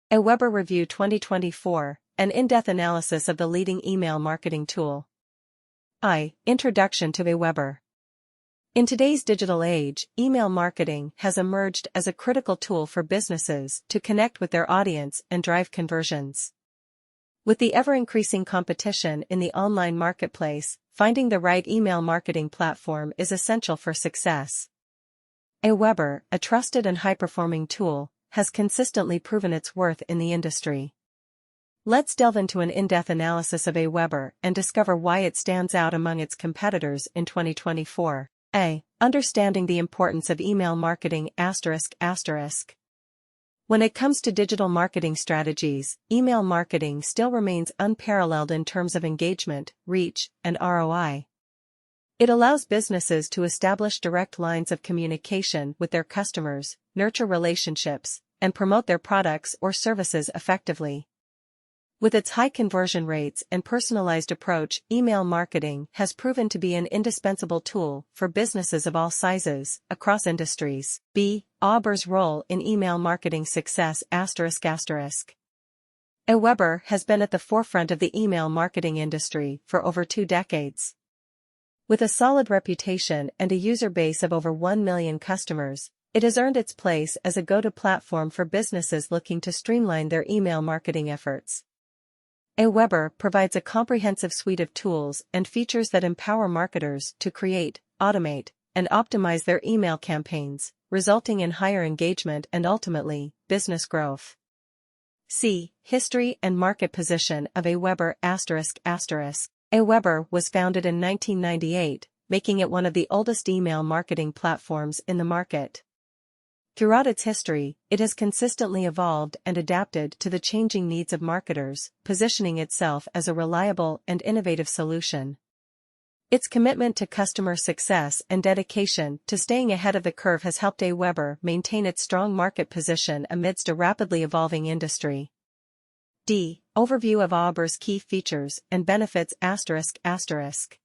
AWeber Review 2024, an in-depth analysis of the leading email marketing tool. Introduction to AWeber. In today's digital age, email marketing has emerged as a critical tool for businesses to connect with their audience and drive conversions. With the ever-increasing competition in the online marketplace, finding the right email marketing platform is essential for success. AWeber, a trusted and high-performing tool, has consistently proven its worth in the industry. Let's delve into an in-depth analysis of AWeber and discover why it stands out among its competitors in 2024. Understanding the importance of email marketing ***. When it comes to digital marketing strategies, email marketing still remains unparalleled in terms of engagement, reach, and ROI. It allows businesses to establish direct lines of communication with their customers, nurture relationships, and promote their products or services effectively. With its high conversion rates and personalized approach, email marketing has proven to be an indispensable tool for businesses of all sizes, across industries. AWeber's role in email marketing success ***. AWeber has been at the forefront of the email marketing industry for over 2 decades. With a solid reputation and a user base of over 1 million customers, it has earned its place as a go-to platform for businesses looking to streamline their email marketing efforts. AWeber provides a comprehensive suite of tools and features that empower marketers to create, automate, and optimize their email campaigns, resulting in higher engagement and ultimately, business growth. History and market position of AWeber ***. AWeber was founded in 1998, making it one of the oldest email marketing platforms in the market. Throughout its history, it has consistently evolved and adapted to the changing needs of marketers, positioning itself as a reliable and innovative solution. Its commitment to customer success and dedication to staying ahead of the curve has helped AWeber maintain its strong market position amidst a rapidly evolving industry. Overview of AWeber's key features and benefits ***. AWeber